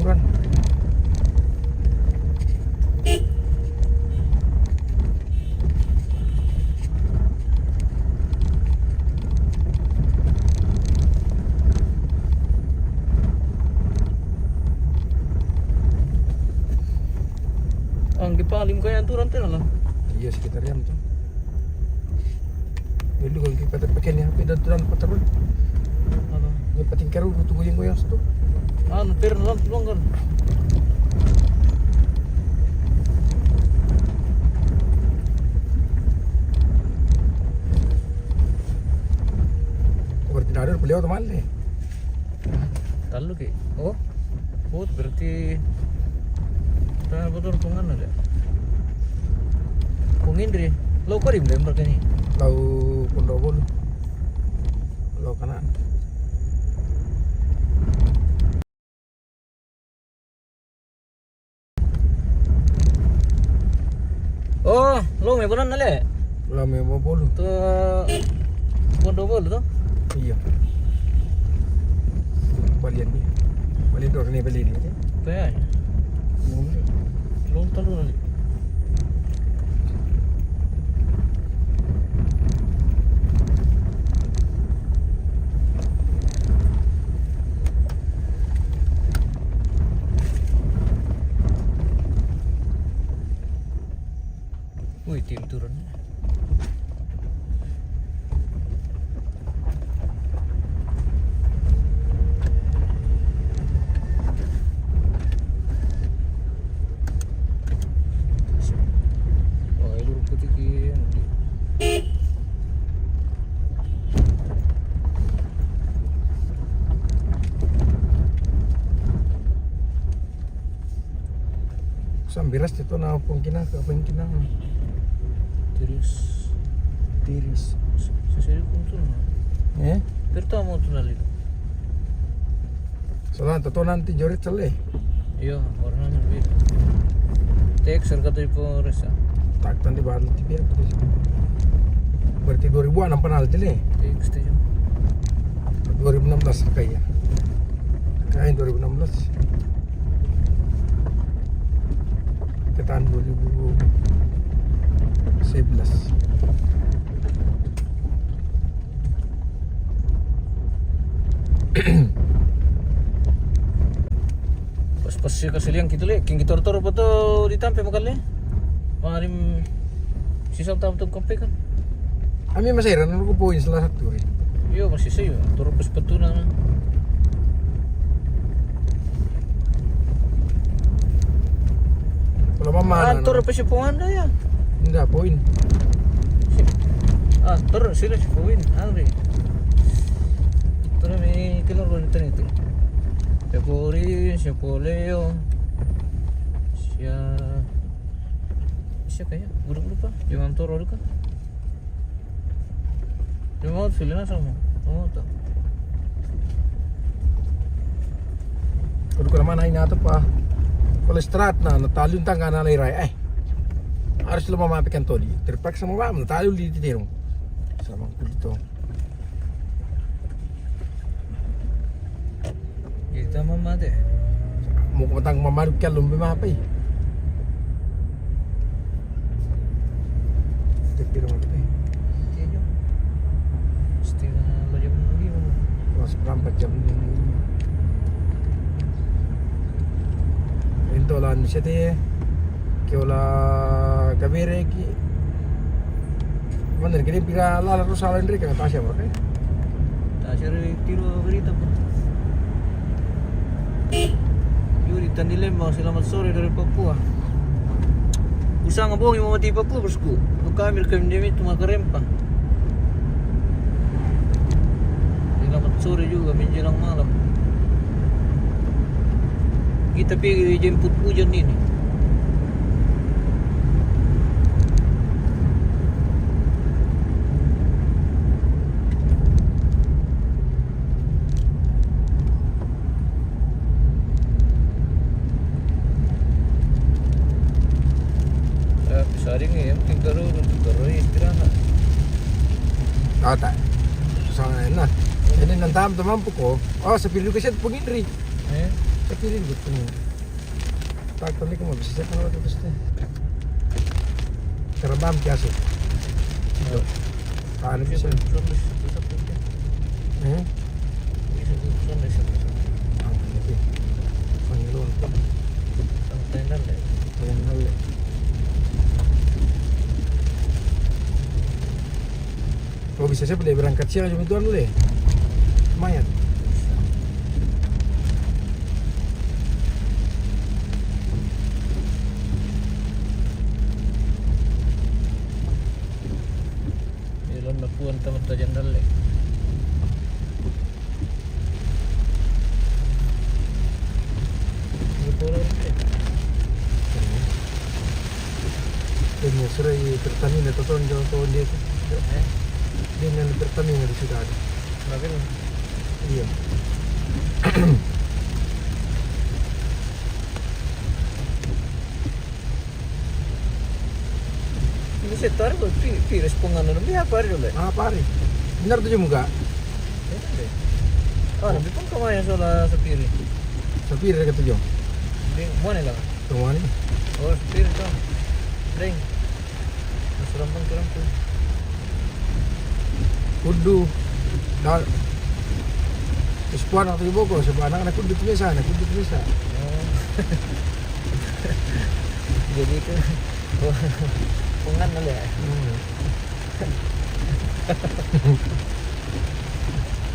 aturan. Ang gipalim kaya aturan tira lah. Iya sekitar jam tuh. Dulu kalau kita pakai nih HP dan aturan patrol. Ano? May patingkaro tunggu yang goyang situ. Ano tira lang tulong kan. Berarti ada beliau teman nih. Talo ki. Oh. Oh berarti tanah betul pungan ada. Pungin diri. Lo kok di Blembang kan ni? Lau Pondok Lau kanan. Oh, lo may bulan nale. Lau may mau bolu. Tu Pondok tu. Iya. Balian ni. Balian tu ni beli ni. Kaya. Lo talo nale. Wih, tim turun. Oh, itu putih kian. Sambiras itu na pungkina ke pungkina. Tiris. Seseri pun turun. Pertama tu nali. Soalnya tu nanti joret cale. Iya, warnanya beda. Tek serka tu Polres. Tak nanti baru tibiar. Berarti 2000-an apa nal cale? Tek station. 2016 kayaknya. Kayaknya 2016. Ke tahun 2011. Pas siya kasi liang gitu le, king gitor-tor pa to ditampe makali. Marim sisal tahu tuh kompe kan. Kami masih heran aku poin salah satu. Iya masih sayo, turun pas petuna. Kalau mama Turun pa siya puanda ya. enggak poin. Turun sila siya puin, angry. Turun may kilor ko nito nito. Siya Puri, siya Poleo, siya kaya, guru-guru pa, yung toro ka. Yung mga sila na sama, to. Kudu ko naman ay nato pa. Kolestrat na natalyon tanga na layray. Harus lo mamapikan to di. Terpaksa mo ba natalyon di tirong. Sama kulito. Kita mama deh. Mau matang mamaruk ka lumbi mapay. Tirong ito. Tiyo. Mesti na lajam lagi mo. Mas 4 jam din. Ito lan siya ti. Kiola kabire ki. Mana kini pira lala rusalan rin ka tasya ba kay? Tasya rin tiro berita po. Yuri tandile mo selamat sore dari Papua. Usang abong yung mga di Papua bosku. Kami demi tumakarempa. Selamat sore juga menjelang malam. Kita pergi jemput hujan ini. Saring ya, tinggal istirahat. Tak. Susah na. Ini nantam teman po ko. Oh, sa pilu kasi pagindri. Tapi ini gitu nih. Traktor ini kamu bisa siapa lagi terus deh. Terbang biasa. Kan bisa. Eh? Pangilon. Pangilon. Oh bisa saya boleh berangkat siang jam itu dulu ya? Lumayan. Ilon na puan tamat dyan dali. Ini sudah Pertamina tahun jauh dia. Dengan Pertamina di sudah ada. Kenapa ni? Iya. Ini setar ko respon ano nabi apa rin ulit. Ah pare. Benar tuh juga. Ah, nabi pun kamayan sa piri. Tapi ada kata jom. Hindi mo na lang. Rumah ni. Oh, piri to. Ring. Masurampang ko. Kudu. Dah. Sepuan waktu ibu kok sebab anak kudu biasa, anak kudu biasa. Oh. Jadi itu pungan na lang.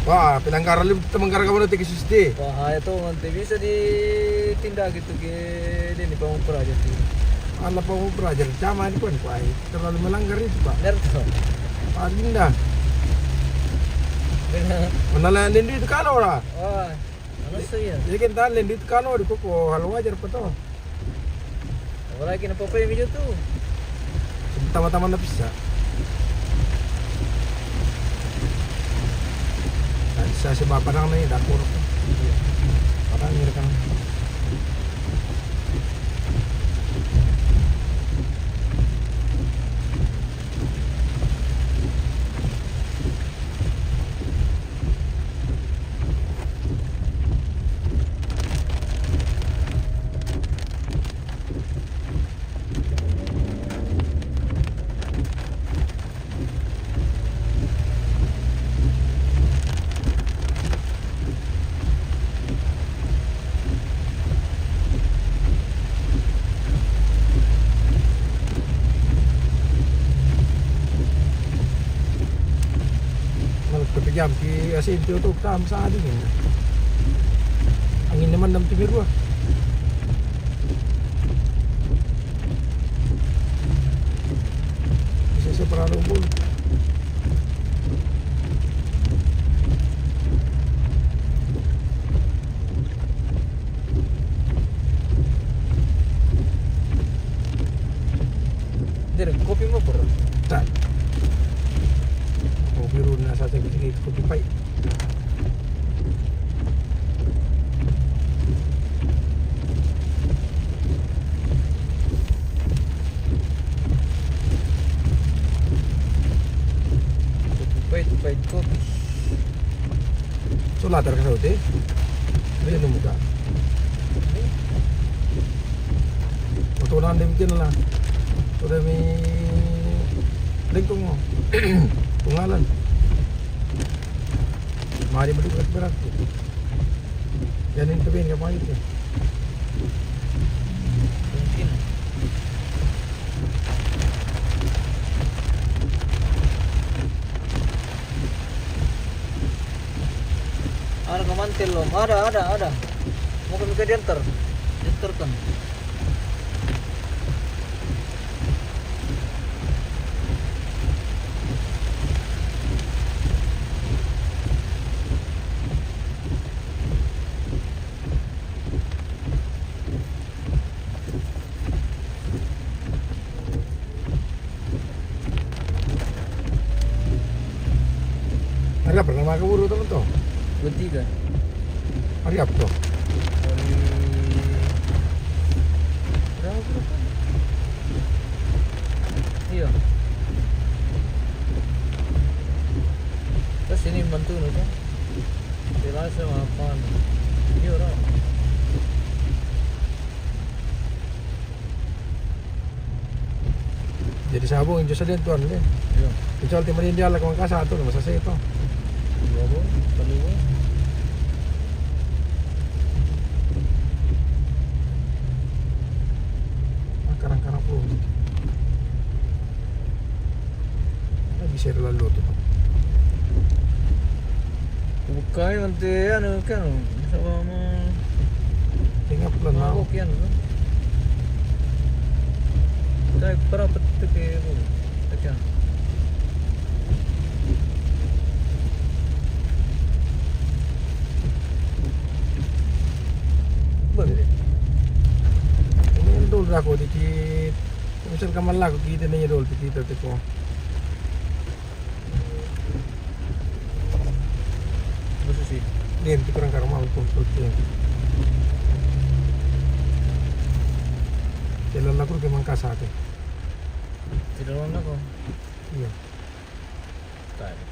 Wah, pelanggaran lebih temenggara kamu nanti ke siste. Wah, itu nanti bisa ditindak gitu ke ini pamupra aja sih. Allah mau belajar sama di pun kuai. Terlalu melanggar itu pak. Nerto. Paling dah. Benar. Mana lain itu kalau lah. Wah, ano sa'yo? Jadi kan lain itu kalau di koko halu wajar peto. Wala kinapapay medyo to. Tama-tama na bisa. Sa si bapa nang nih dapur. Parang ngirekan. Jam di asin tutup tam sa dingin. Angin naman ng timir gua. Bisa sa parang umbol. Dire, kopi mo bro. Tak. Biru na sa sige kopi pai. Kopi kopi. So latar ka sa uti. Ini mo ka. Tutunan din kin lah. Udah mi lingkung mo. Tungalan. Mari balik berat. Yan yung tabihin ka pangit eh. Mungkin. Ada kemantil loh. Ada. Mau kami ke diantar. Diantar kan. Hari apa nama keburu teman tuh? 23. Hari apa tuh? Hari berapa? Iya. Terus ini bantu nih kan? Jelas sama apa? Iya, di sabong yung sa dito ano din. Iya. Kecuali di manindiala kung kasato na masasay ito. Dua bong, dalawa. Karang-karang po. Ay, bisa lalu to. Bukai nanti ano kan, sama Tingap lang na. mabok yan. No? Tayo para pati kayo. Takyan. Balik. Ini yang dulu aku dikit. Misal kamal lah aku kita nanya dulu dikit ko. Basta sih. Din, di kurang karang mau tuh. Jalan aku ke Mangkasate. Tidak lang ako. Iya. Tayo.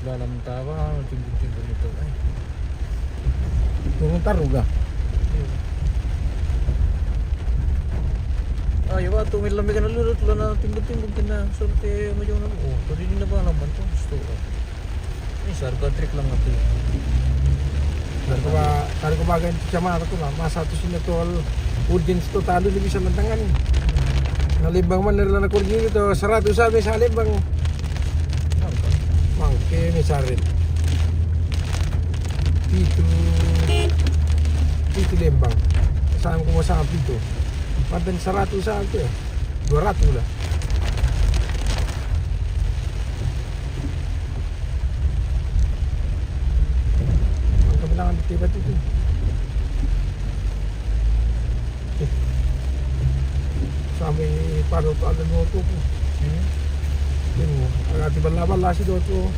Dalam tawa, timbul-timbul nito. Ay. Tunggu taruga. Ah, ya waktu may lamig na lulot na timbul-timbul kina sorte mo yung oh, to din na ba naman to gusto. Ini sarga trick lang natin. Taruh ke bagian kecamatan tuh lah. Masa tuh sini tuh audience tuh tadi lebih bisa mentangan. Nalimbang mana nila na kurni itu 100 sabi sa limbang. Mangke misarin. Itu lembang. Saan ko masabi itu. Pantan 100 sabi ya. 200 lah. Ang kabilangan tiba itu. Sampai paruh ada motor po. Yun mo, agad bala-bala si Doto.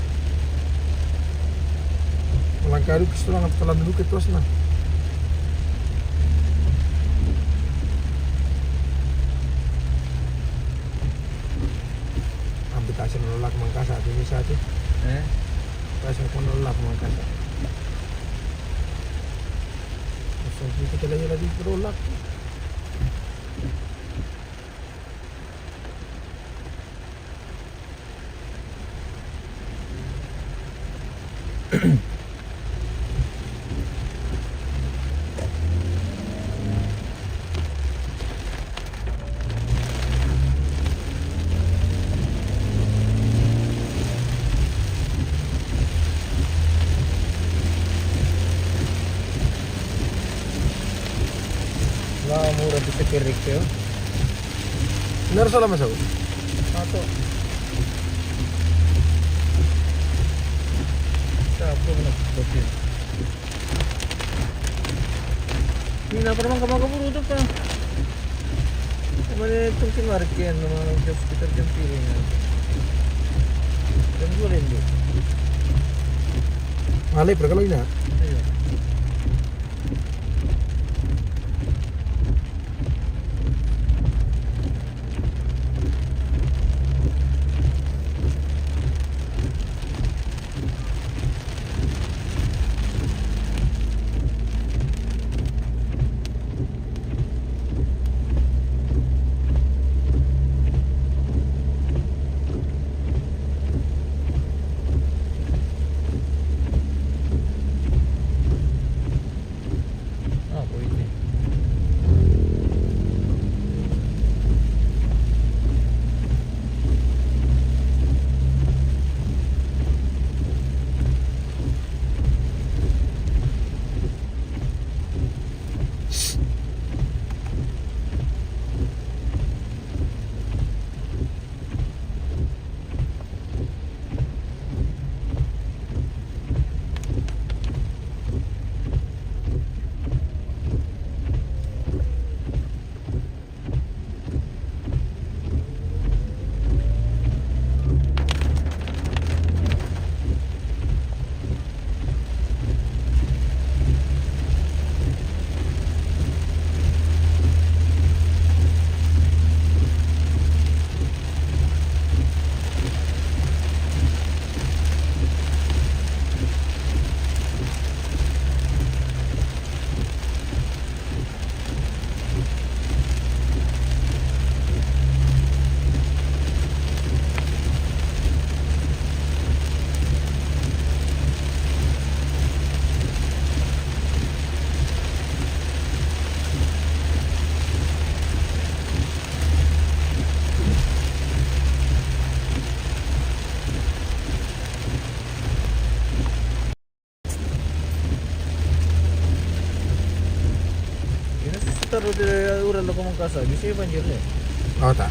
Walang karuk, gusto lang at kalanulukit was na. Ambitasyon na lalak mangkasa, di sa atin. Ambitasyon ko na lalak mangkasa. Gusto dito talaga na dito lalak. Wah, murah bisa kirik yo. Benar salah mas aku? Satu. Siapa nak kopi? Ini na pernah kamu kaburu tu pa. Kemana itu kimarkian nama jam sekitar jam piring. Jam 2 rindu. Malay, berkalo ina. Ayo. mangkasa, bisa banjir deh. Oh tak.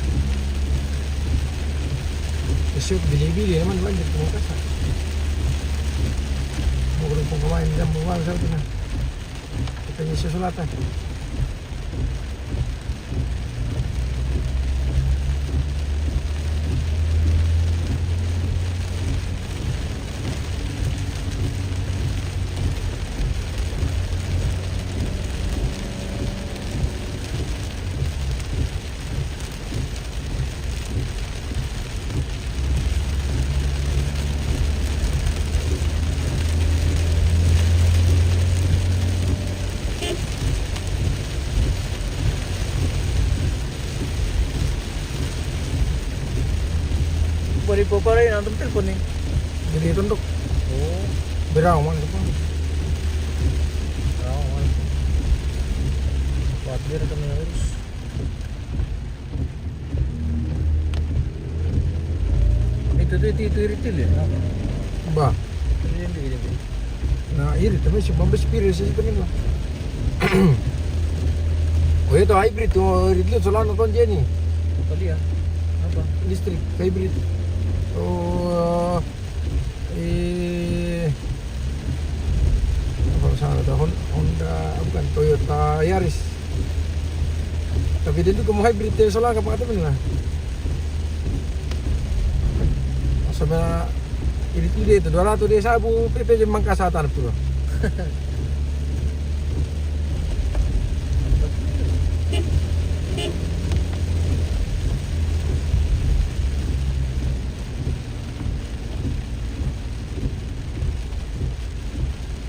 Besok bili-bili naman banjir kung kasa. Mukul pong kumain dyan buwang sa ito na. Kita niya susulatan. Bari po para yun, ang telepon eh. Jadi itu untuk Oh, berawan apa? rawan. Watir kami harus. Itu iritil ya? Bah. Itu yang begini. Nah, ini tapi si Bombay Spirit sih sebenarnya. Oh itu hybrid tuh, hybrid solar nonton Jenny. Tadi ya? Apa? Listrik hybrid. Oh, apa sana tuh Honda bukan Toyota Yaris. Tapi dia juga mau hybrid dia solar apa kata benar? Sama irit itu 200 dia sabu PP jemang kasatan tuh.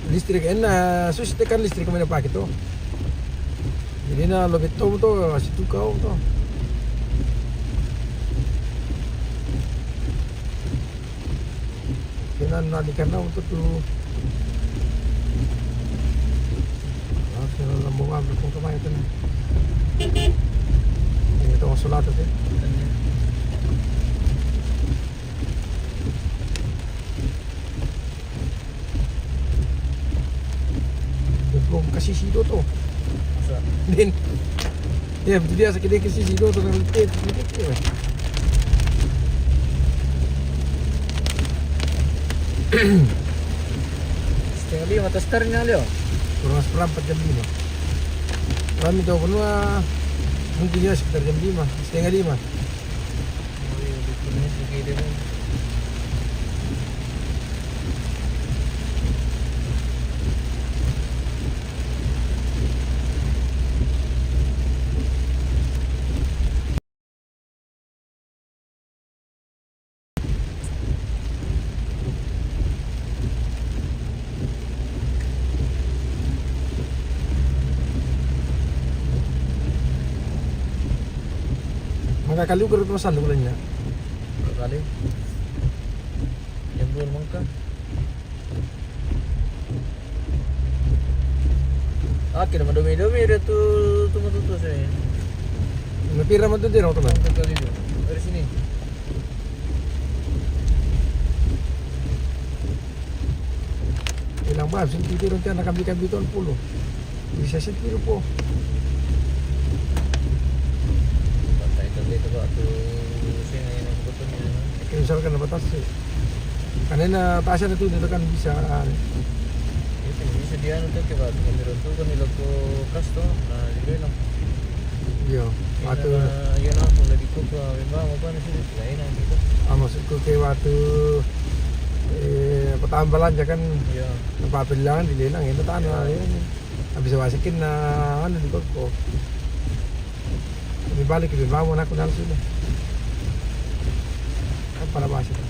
Listrik enak, sus tekan listrik kemana pakai tuh. Jadi na lebih tahu tuh, situ kau tuh. Kena nadi karena untuk tuh. Kalau lambung ambil pun kemana tuh. Ini tuh solat tuh. Belum kasih sido tuh. Masa? Din. Ya, betul dia sakit dia kasih sido tuh dengan tip. Setengah 5 atas starnya Leo. Kurang seperempat jam 5. Kami tahu penuh mungkin ya sekitar jam 5, setengah 5. Oh iya, bikinnya segini deh. Kali ukur pesan bulannya. Kali. Yang belum mangka. Akhir madumi-dumi dia tuh saya. Napira man tuh din ako Mangka kali itu. Dari sini. Ilang ba? Sing titiro tiyan nakabli-kabli ton pulo. Bisa sih tiro po. Itu waktu sini yang betul ni. Kaya misalkan na batas eh. Kanina taasya na to dito kan bisa. Itu bisa dia nanti ke waktu kami rontu kan nilo ko kasto na dili lang. Yo, watu Yan ako lagi ko pa ba mo pa na sila lain ang dito. maksud ko kay watu patambalan dyan kan Ya. napapilangan dili lang ito taano na yun. Habis wasikin na ano di ko. Kami balik kami bawa na ako na sila. Ang palabas ito.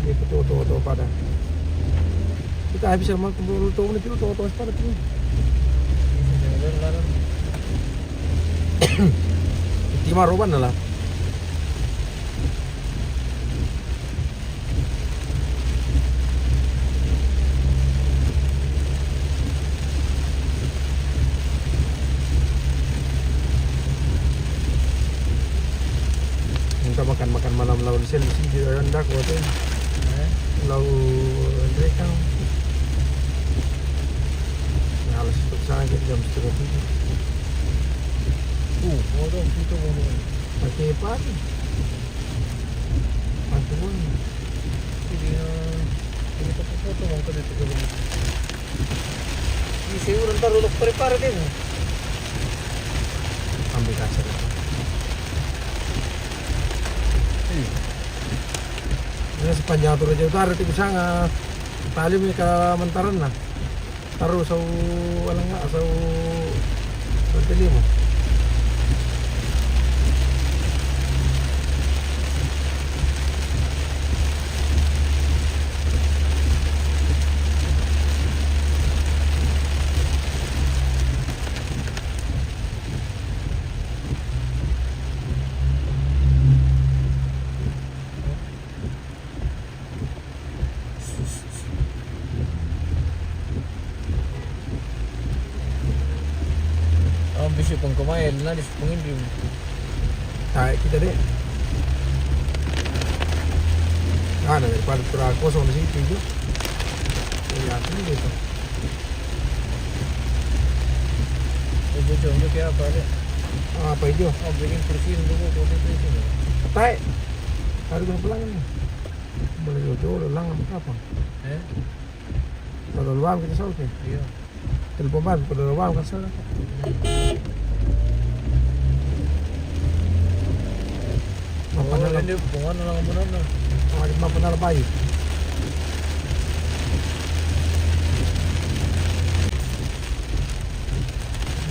Hindi ko tuto pada. Kita habis sama kumpul tuh nih tuto pada tuh. Lalan. Lima roban na lang. Kita makan malam lawan sel di sini di rendah ko to. Lau mereka Alas itu kesana kita jam 6:30. Mau dong, itu mau dong. Pakai pagi. Pantuan. Jadi ini foto mau kada itu kada. Ini siguro ntar ulok prepare din. Ambil kasar. Ini sepanjang Toraja Utara itu sangat tali mereka mentaran lah. Taruh sau alang nggak sau nanti lima. Ambisyo pang kumain na di pangindrim. Tayo kita deh. Nah, daripada kurang kosong di situ itu. Ya, ini gitu. Bojo nyo kaya apa ya? Apa itu? Bikin bersihin dulu kopi itu. Tayo. Taruh ke pelangan nih. Boleh jauh-jauh lang apa? Kalau luar kita saut ya. Iya. Telepon ban, kalau luar kan salah. Mapan Hindi bungan na lang mo na. mapan na bayi.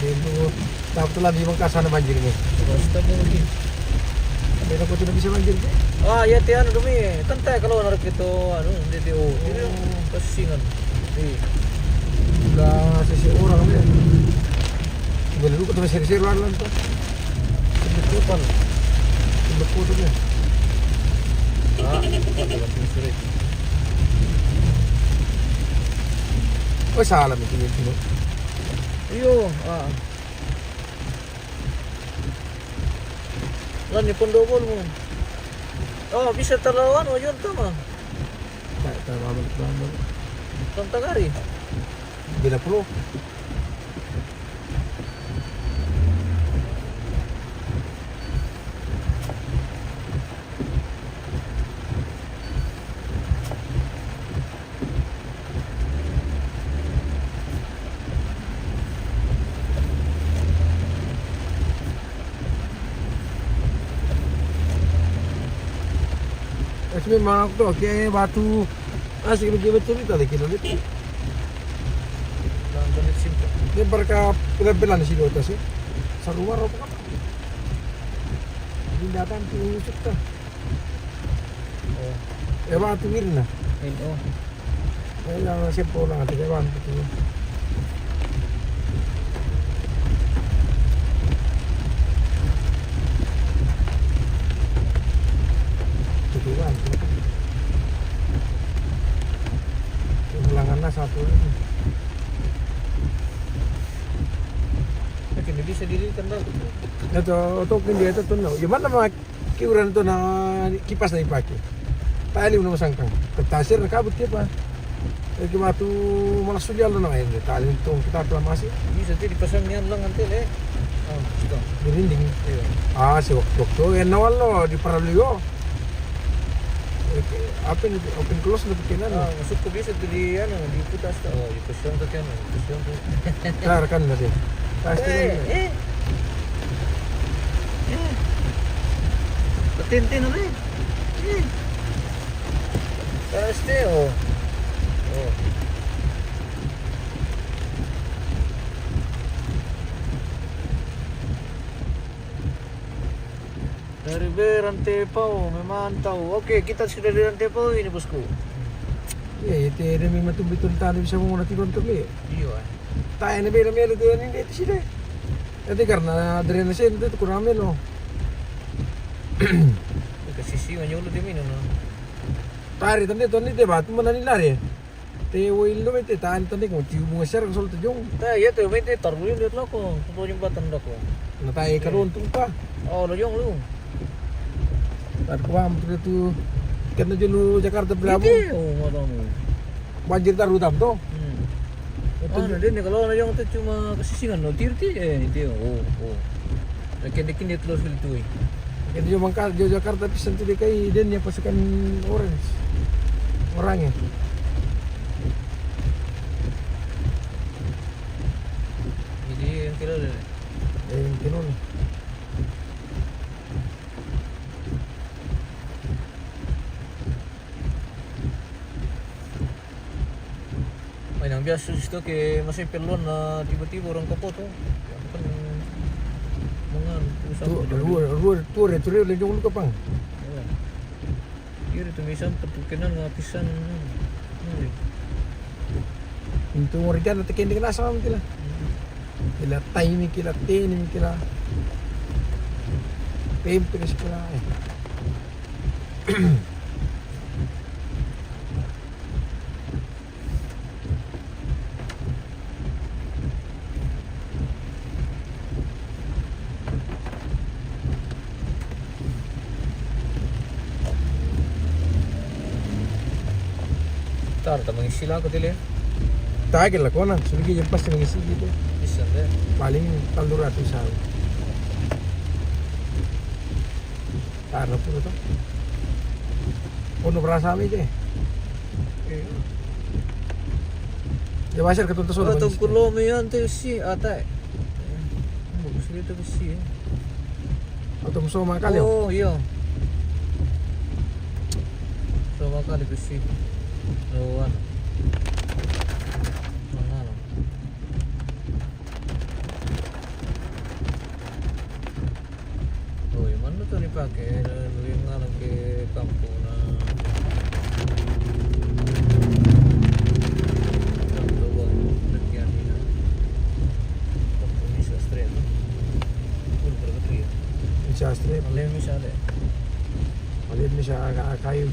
Dito dapat lang di magkasana banjir ni. Basta mo lagi. Pero ko tidak bisa banjir ni. Ya ti ano dumi. Tantay kalau narik itu hindi di pasingan. Udah sesi orang ni. Dulu ko seri-seri lang to. Betul. Betul tu ni. Dalam sulit. Oh salah itu ni. Iyo, Lan ni pondobol mo. Bisa talawan mo yun tama. Tak tahu Tantagari. Bila perlu. Kasi memang aku tu kayak batu asik lagi betul itu lagi kita lihat. Lang ganit simple. Dia berka pila-pila si dota sih. Sa rumah apa kan? Hindi datang tusuk ka. Batu mirna. Yang siapa orang ada kawan betul. Tujuan. Ulangannya satu lagi. Hindi bisa dilitan daw. Ito, otokin dia ito tunaw. Yung mana mga kiuran ito na kipas na ipake. Talim na masangkang. Pagtasir, nakabot dia pa. Kaya batu malas sulyal na ngayon. Talim itong kita masih. Bisa ti dipasang niyan lang antil ito. Dirinding. Si waktu to. Yan nawal no, di paralyo. Open close na pikinan. Masuk ko bisa ti di putas ta. Ipasang ta tiyan. Ipasang ta. Klar kan na din. Pasti. Patintin na rin. Pasti Dari Rantepao, memantau. Oke, kita sudah di Rantepao ini bosku. Iya, itu ada memang tuh betul tadi bisa mengerti untuk dia. Iya. Tayo na bela melo doon hindi ito sila. Ito karena drainase ito kurang melo. Kasi siya nyulo di mino no. Tari tandi tandi de batu mana nilari. Te oil lo mete tan tandi ko tiu mo share ko solto jong. Ta ya to mete tarbuyo dit lako. Tuto yung batan dako. Na tayo karon tung pa. Lo yung lu. Tar ko am tu Kena dulu Jakarta Belabu. Hindi, marami. Banjir tarutam to. Ano din, kalau na yung cuma kasisingan, no, tirti, hindi, Nakin-nakin dia terus itu. Kena jo mangkal jo Jakarta pisan tu kai den ya pasukan orange. Orangnya. Jadi yang kilo deh. Yang kinon. Ay, nang biasa situ ke masih perluan na tiba-tiba orang kapo tuh. Kan mga usap Tu le jong lu kapang. Iya itu bisa pertukinan ngapisan. Itu organ tekan dengan asam kila. Kila time kila ten kila. Pempe kila. Tar, mengisi lah ketil ya. Tagil ako na. Sige yung pas ngisi dito. Bisa deh. Paling 300 sa. Tara po ito. Ono berasa mi ke. Ya basar ketuntas Oh, udah. tuh kulo mayan tuh si ata. Bagus gitu besi. Atau musuh makal yo. Oh, iya. Sama kali besi. Lawan. Mana lo? Oh, yang mana tuh dipakai? Yang ngalang ke kampung na. Lagyan nila. Kampung ni sa street. Puro bergetu ya. Bisa strip. Malay misalnya. Palit ni siya kayo.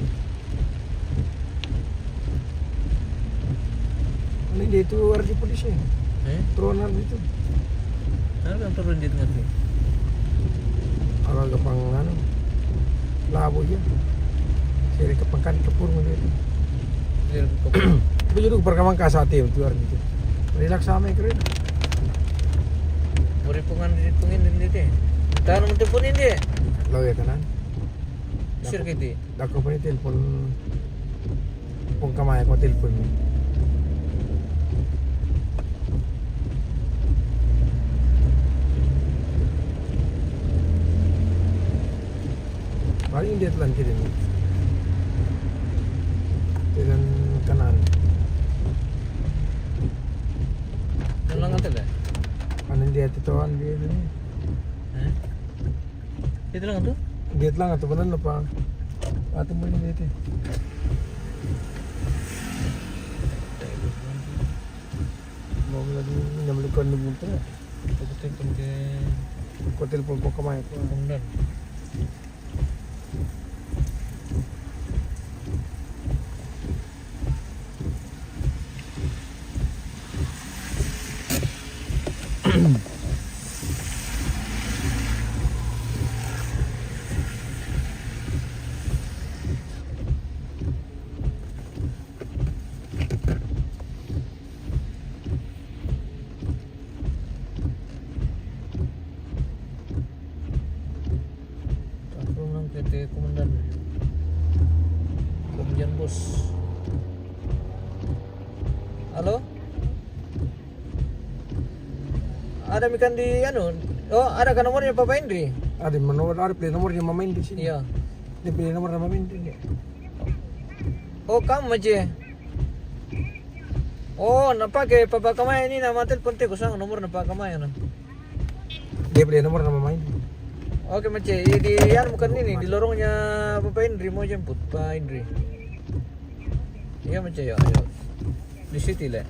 Ano hindi ito RG Police eh. Tronar dito. Ano bang turun dito ngayon? Agak pang ano. Labo yan. Siri kapangkan kapur mo dito. Clear ko. Ito yung perkamang kasati yung tuwar dito. Relax sa amin keren. Beri pungan ditungin dito eh. Tahan mo teleponin dia. Lawe kanan. Sir kiti. Dako pa ni telepon. Kung kamay ko telepon mo. Paling hindi atlan kiri mo. Tilan kanan. Ano lang ang tala? Kanan dia ito dia ni. Eh? Dito lang ito? Diet lang atau benar apa? Atau mo ni dito. Mau lagi nyamlikon ni bunta. Pagkatipon ke Ko telepon ko kamay ko. pangdan. Aku nang PT komandan. Komandan bos. Halo? Ada mikan di anu? Oh, ada kan nomornya Papa Indri? Ada ada play nomor yang mamain di sini. Iya. Dia play nomor yang mamain di. Oh, kamu aja. Oh, napake Papa Kamay ini nama telepon te kusang nomor Papa Kamay ano. Dia play nomor yang mamain. Oke, Mace. Di yan bukan ini di lorongnya Papa Indri mau jemput Pak Indri. Iya, Mace, ya. Ayo. Di situ lah.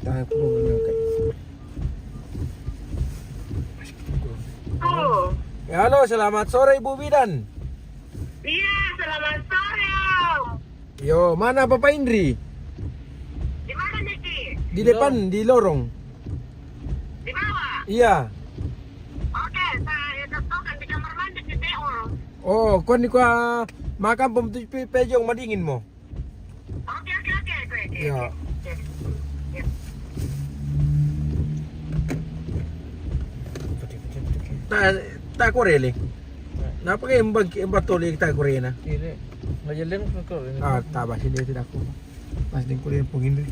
Tahan ko ng kay. Oh, Halo, selamat sore Ibu Bidan. iya, selamat sore. Yo, mana Bapak Indri? Di mana Niki? Di depan, di lorong. Di bawah. Iya. Oke, saya ketukan di kamar mandi di TO. Oh, kon ni ko Makan pejo yang madingin mo. Oke. Ya. Ta korele. Napa kayo embag toli ta korena? Hindi. Ngayon ko. Ah, taba sini tidak aku. Pas din ko rin pong hindi.